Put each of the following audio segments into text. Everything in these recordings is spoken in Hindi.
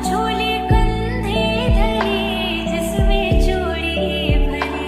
झोली कंधे धरी जिसमें चूड़ी भरी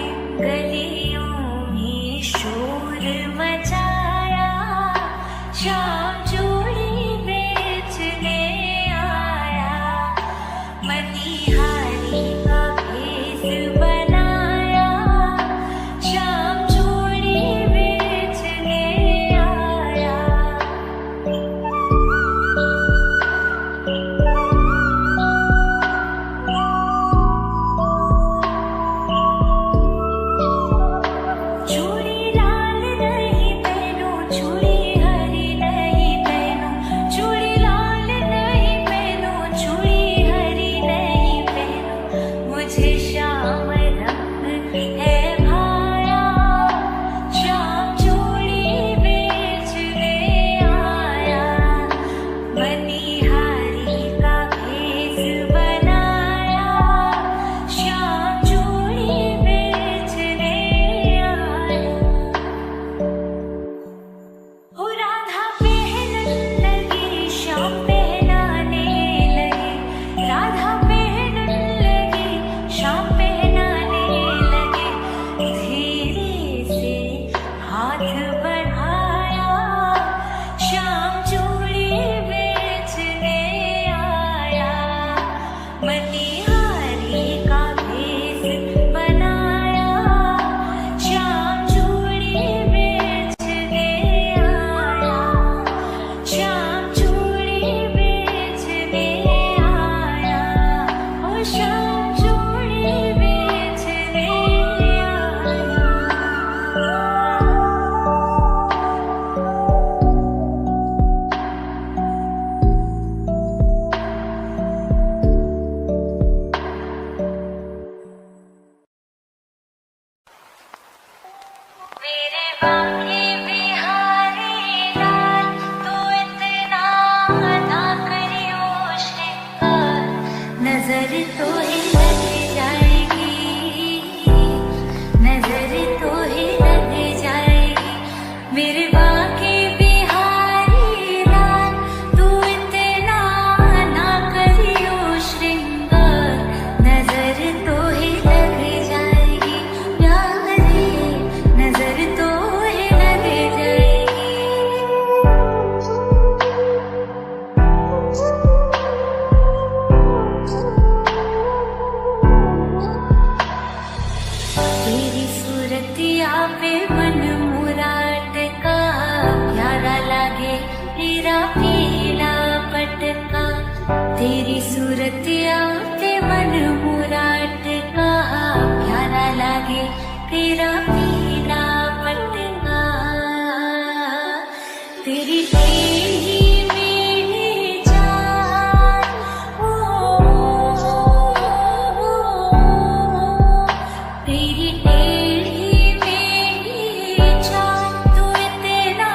तेरी सूरतिया पे मन मुराट का प्यारा लागे तेरा पीला पटका। तेरी तेरी मेरे जान तेरी तेरी मेरी जान तू इतना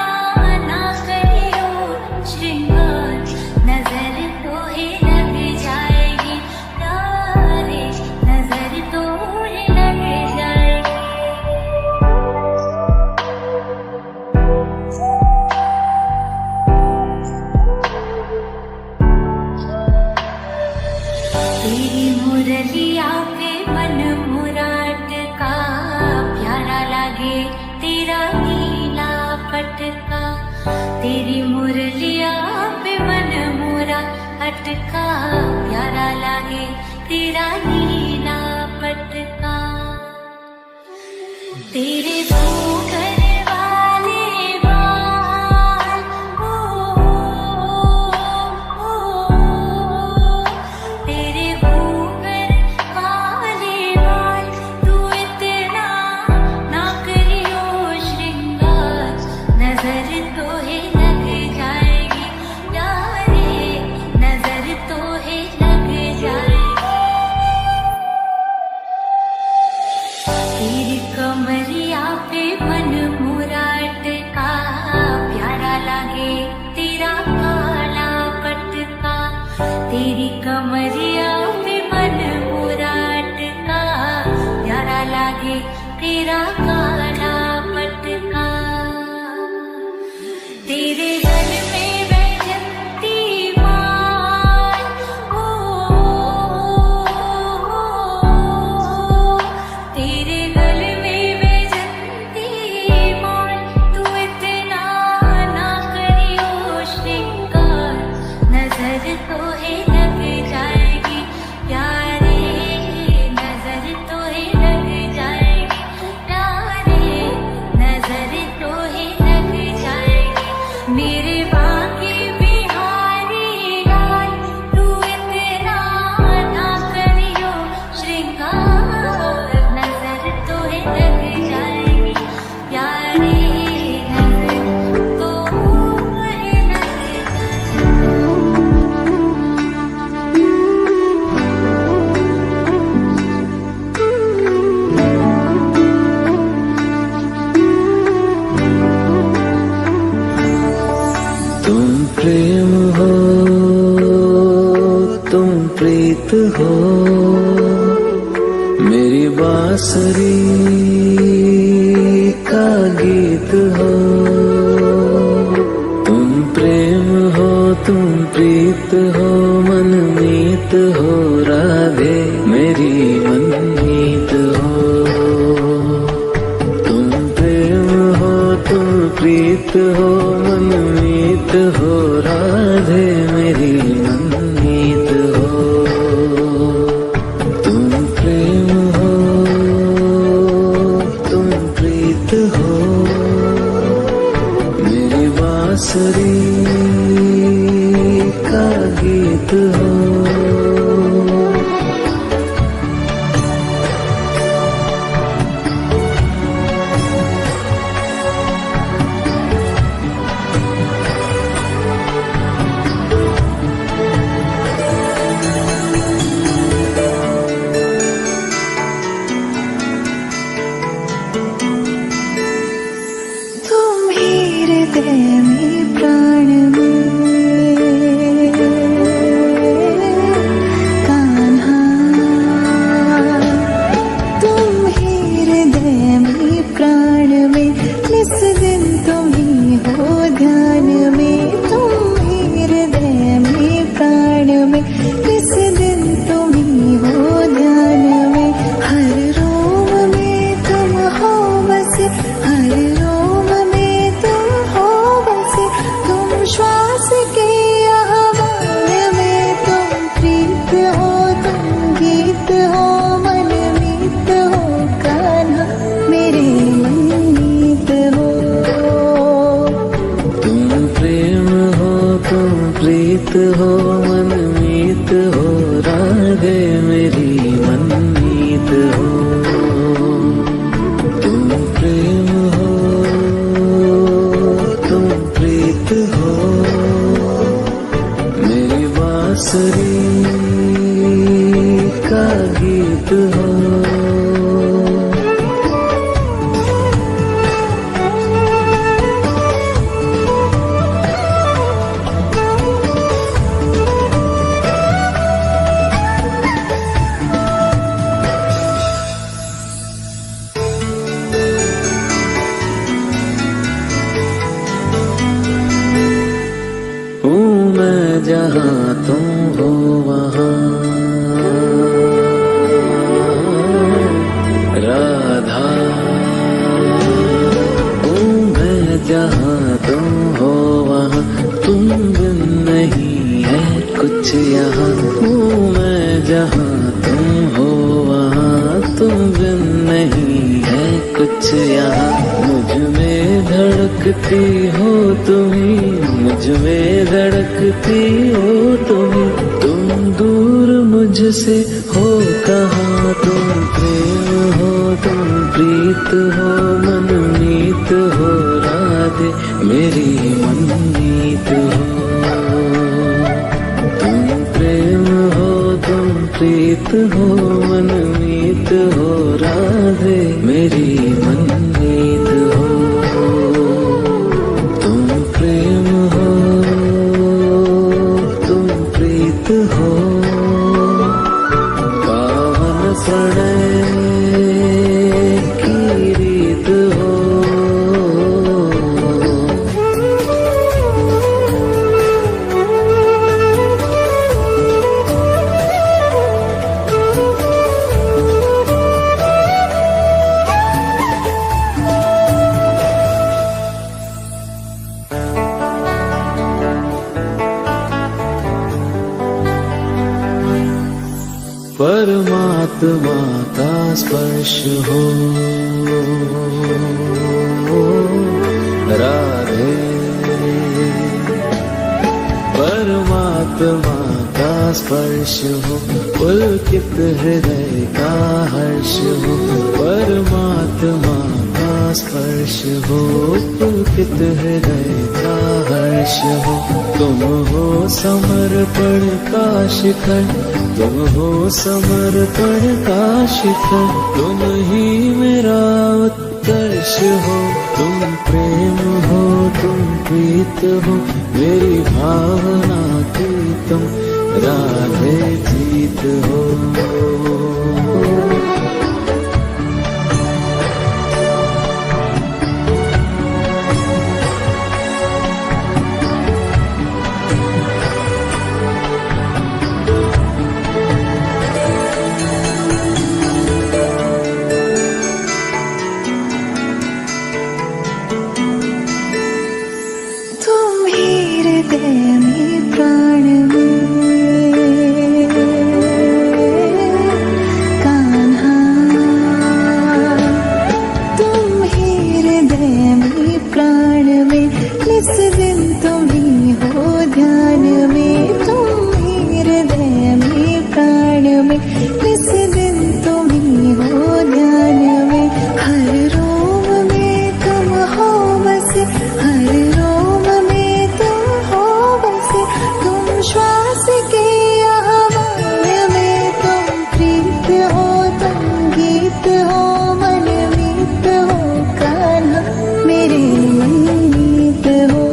ना करियो श्रृंगार नजर तो ही लग जाएगी तारे नजर तो ही लग जाएगी। तेरी मुरलिया पे मन मुराट का प्यारा लागे तेरा नीला पटका। तेरी मुरलिया पे मन मुराट का प्यारा लागे तेरा नीला पटका। तेरे घूंघट वाले बाल तेरे घूंघट वाले बाल तू इतना ना करियो श्रृंगार नजर तो ही लग जाएगी यारे नजर तो ही लग जाएगी। तेरी कमरिया पे मन मुराट का प्यारा लागे तेरा काला पटका। तेरी कमरिया पे मन मुराट का प्यारा लागे तेरा काला पटका। तेरे गल में बैठती माल तेरे गल में बैठती माल तू इतना ना करियो श्रृंगार नजर तो ही लग जाएगी प्यारे नजर तो ही लग जाएगी प्यारे नजर तो ही लग जाएगी। मेरे बाकी बिहारी लाल तू इतना ना करियो श्रृंगार नजर तो ही लग जाएगी प्यारे नजर तो ही लग तुम प्रेम हो तुम प्रीत हो मेरी बांसुरी का गीत हो। तुम प्रेम हो तुम प्रीत हो मनमीत हो राधे मेरी मनमीत हो। तुम प्रेम हो तुम प्रीत हो मनमीत हो राधे मेरी मनमीत हो। तुम प्रेम हो तुम प्रीत हो मेरी बांसुरी का गीत हो। तुम ही हृदय में प्राण में कान्हा। तुम ही हृदय में प्राण में निस दिन तुम ही हो ध्यान में। तुम ही हृदय में प्राण में निस दिन तुम ही हो ध्यान में। हर रोम में तुम हो बसे हर रोम में तुम हो बसे। तुम श्वास के आह्वान में तुम प्रीत हो तुम गीत हो मनमीत हो कान्हा मेरे मनमीत हो। तुम प्रेम हो तुम प्रीत हो मनमीत प्रीत हो, राधे मेरी मनमीत हो। तुम प्रेम हो, तुम प्रीत हो, मेरी बांसुरी का गीत हो। हूँ मैं जहाँ तुम हो वहाँ, राधा। हूँ मैं जहाँ तुम हो वहाँ, तुम बिन नहीं है कुछ यहाँ। हूँ मैं जहाँ तुम हो वहाँ, तुम बिन नहीं है कुछ यहाँ। मुझ में धड़कती हो तुम्ही, मुझ में धड़कती हो तुम्ही, तुम दूर मुझसे हो कहाँ। तुम प्रेम हो, तुम प्रीत हो, मनमीत हो, राधे मेरी मनमीत हो। तुम प्रेम हो, तुम प्रीत हो, मनमीत हो, राधे मेरी मनमीत हो। तुम प्रेम हो, तुम प्रीत हो, पावन प्रणय की रीत हो। परमात्मा का स्पर्श हो, राधे। परमात्मा का स्पर्श हो, पुलकित हृदय का हर्ष हो। परमात्मा का स्पर्श हो, पुलकित हृदय का हर्ष हो। तुम हो समर्पण का शिखर, तुम हो समर्पण का शिखर, तुम ही मेरा उत्कर्ष हो। तुम प्रेम हो, तुम प्रीत हो, मेरी भावना की तुम राधे जीत हो। प्राण में कान्हा, तुम ही हृदय में प्राण में, इस दिन तुम ही हो ध्यान में। तुम ही हृदय में प्राण में, इस दिन तुम ही हो ध्यान में। हर रोम में तुम हो बसे, हर रोम में तुम हो बसे। तुम श्वास के आह्वान में, तुम प्रीत हो, तुम गीत हो, मनमीत हो, कान्हा मेरे मनमीत हो।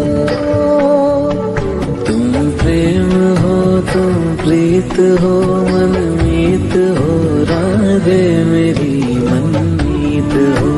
तुम प्रेम हो, तुम प्रीत हो, मनमीत हो, राधे मेरी मनमीत हो।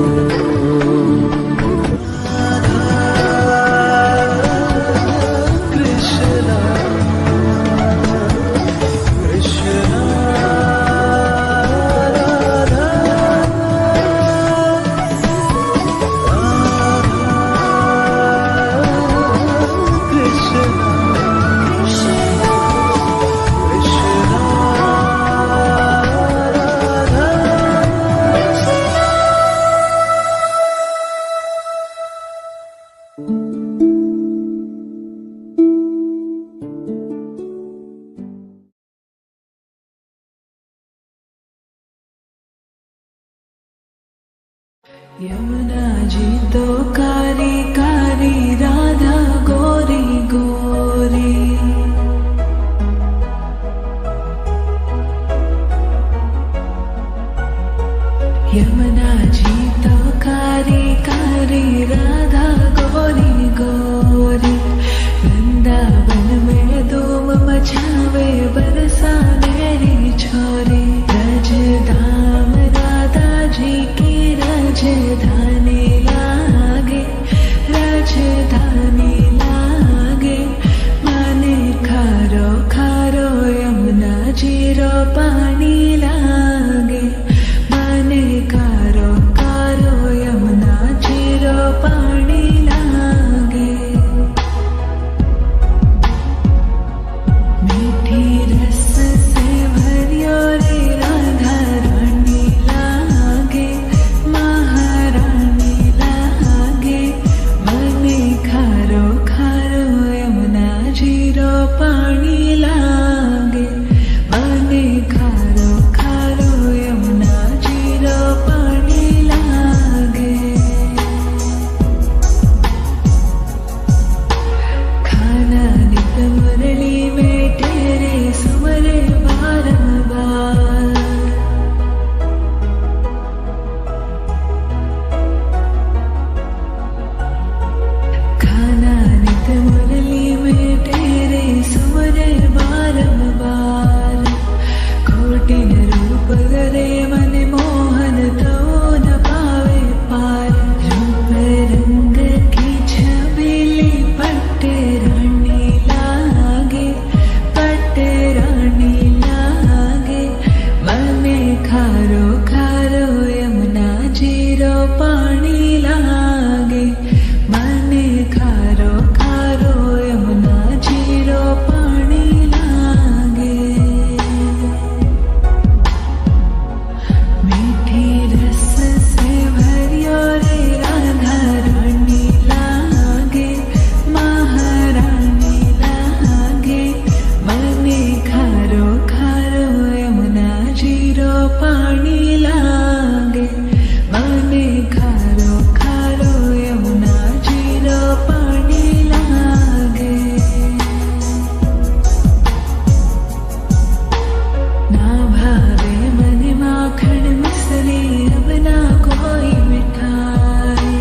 यमुना जी तो कारी कारी, राधा गोरी गोरी। यमुना जी तो कारी कारी, राधा गोरी गोरी। वृंदावन में धूम मचावे, बरसा मेरी छोरी। रजधाम राधा जी की राजधानी लागे, राजधानी लागे। माने खारो खारो, यमुना जी रो पानी लागे। माने कारो कारो, यमुना जी रो पानी लागे। मीठी रस से भरियो रे, राधा रानी लागे, महारानी लागे। मने खारो खारो, यमुना जी रो पानी लागे। मने खारो खारो, यमुना जी रो पानी लागे। खाना नित मुरली में तेरे, सुमरे बारंबार। खाना नित मुरली में तेरे, सुमरे बारंबार। कोटिन रूप गरे मन मोहन, तो न पावे पार। रूप रंग की छबीली, पट्टे रानी लागे, पट्टे रानी लागे। मने खारो खारो, यमुना जी रो पानी लागे। मने खारो खारो, यमुना जी रो पानी लागे। मीठी रस से भरियो रे, राधा रानी लागे, महारानी लागे। मने खारो खारो, यमुना जी रो पानी लागे। मने खारो खारो, यमुना जी रो पानी लागे। ना भावे मन माखन मिसरी, अब ना कोई मिठाई।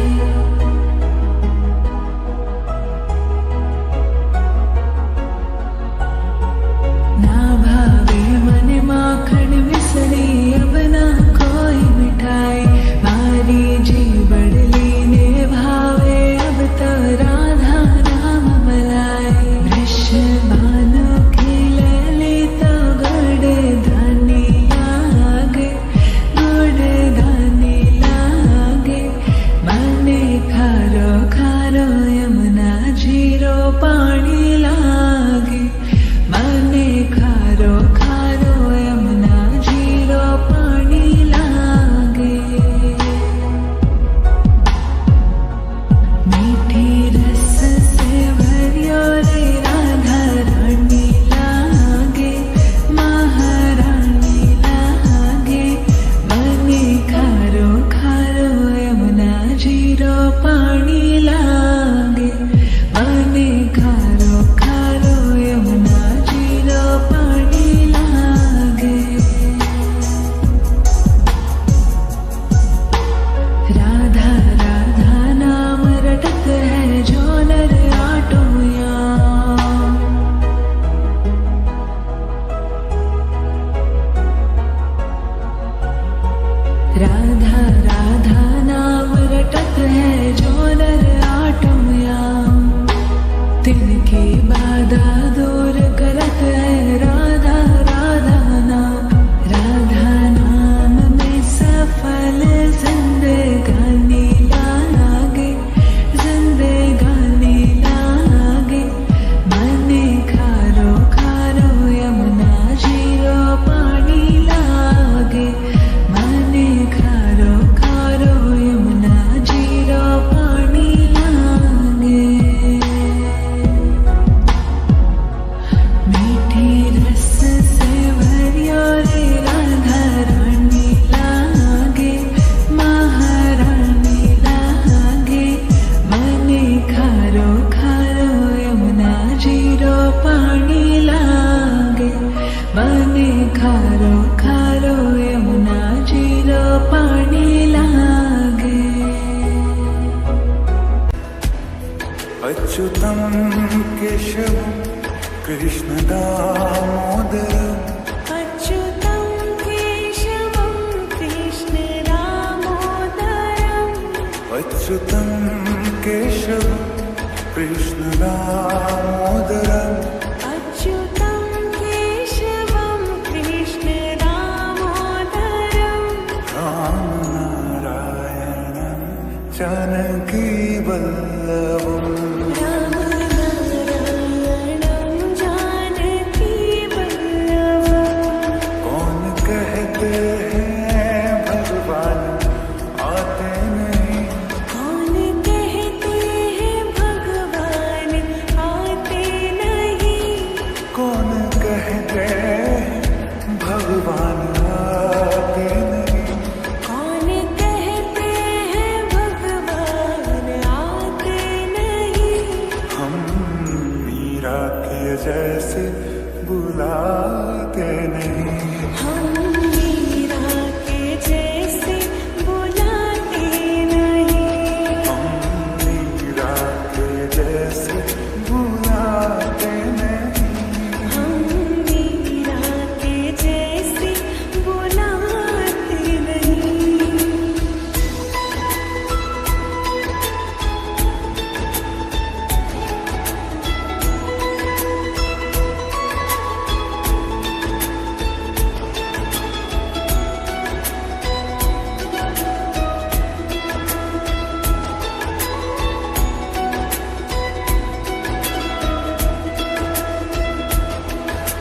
ना भावे मन माखन मिसरी, अब ना कोई मिठाई। मारी जी बड़ली ने भावे, अब तो राधा नाम मलाई। वृषभानु की लली तो गुड़ धानी लागे, गुड़ धानी लागे। मने खारो खारो, यमुना जी रो पानी लागे। मने खारो खारो, यमुना जी रो पानी लागे। कृष्ण दामोदरम् अच्युतं केशवं कृष्ण दामोदरम् अच्युतं केशवं कृष्ण दामोदरम् अच्युतं केशवं कृष्ण दामोदरम् रामनारायणं जानकी वल्लभम् रामनारायणं जानकी वल्लभम् कौन कहते हैं भगवान आते नहीं कौन कहते हैं भगवान आते नहीं कौन कहते हैं भगवान आते नहीं कौन कहते हैं भगवान आते नहीं हम मीरा के जैसे बुलाते नहीं हम मीरा के जैसे बुलाते नहीं हम मीरा के जैसे बुलाते नहीं हम मीरा के जैसे बुलाते नहीं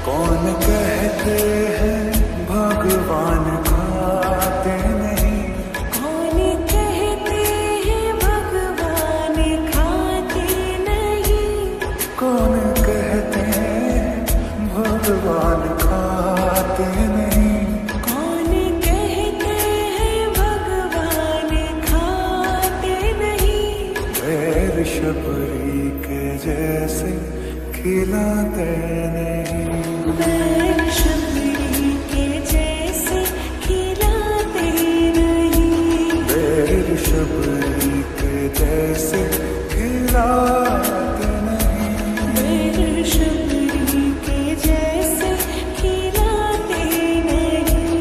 कौन कहते हैं भगवान खाते नहीं कौन कहते हैं भगवान खाते नहीं कौन कहते हैं भगवान खाते नहीं कौन कहते हैं भगवान खाते नहीं बैर शबरी के जैसे खिलाते नहीं बैर शबरी के जैसे खिलाते नहीं बैर शबरी के जैसे खिलाते नहीं बैर शबरी के जैसे खिलाते नहीं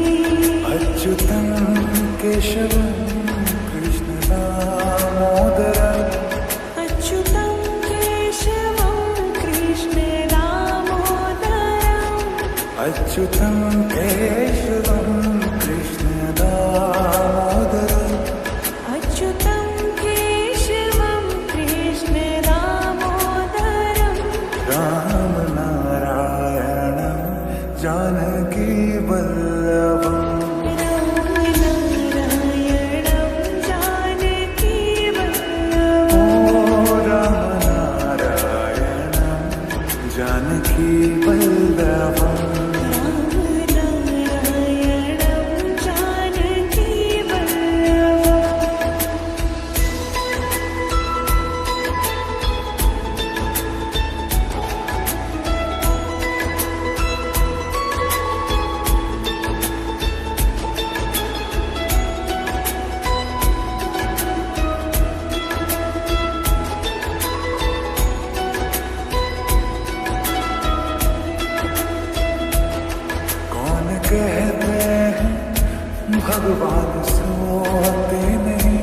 अच्युतं केशवं कृष्ण दामोदरम् अच्युतं केशवं कृष्ण दामोदरम् अच्युतं केशवं कृष्ण दामोदरम् अच्युतं केशवं कृष्ण दामोदरम् रामनारायणं जानकी वल्लभम् रामनारायणं जानकी वल्लभम् ओ रामनारायणं जानकी वल्लभम् रामनारायणं जानकी वल्लभम् कौन कहते हैं भगवान सोते नहीं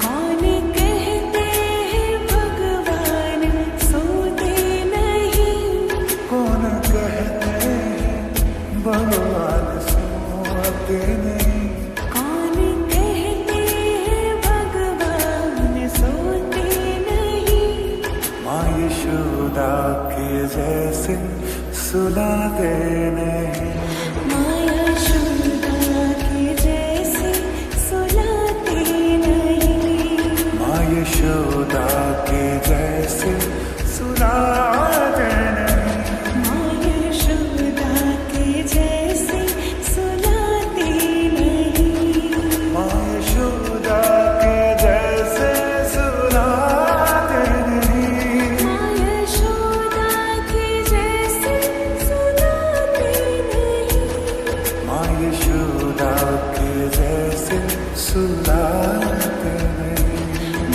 कौन कहते हैं भगवान सोते नहीं कौन कहते हैं भगवान सोते नहीं कौन कहते हैं भगवान सोते नहीं माँ यशोदा के जैसे सुलाते नहीं माया यशोदा के जैसे सुलाते नहीं माँ यशोदा के जैसे सुलाते नहीं माया यशोदा के जैसे सुलाते नहीं माँ यशोदा के जैसे सुलाते नहीं माया यशोदा के जैसे सुलाते नहीं माँ यशोदा के जैसे सुलाते नहीं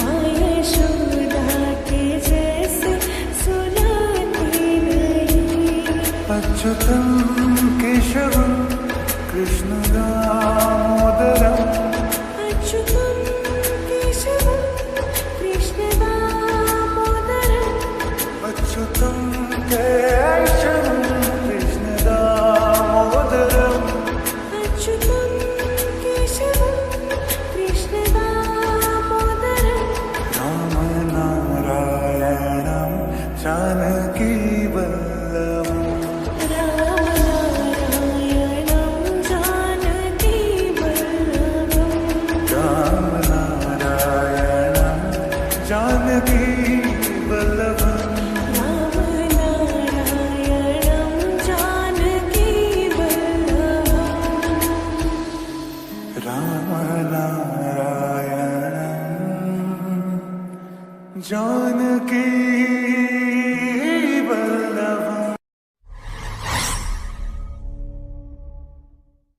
माया यशोदा के जैसे सुलाते अच्युतं केशवं कृष्ण दामोदरम्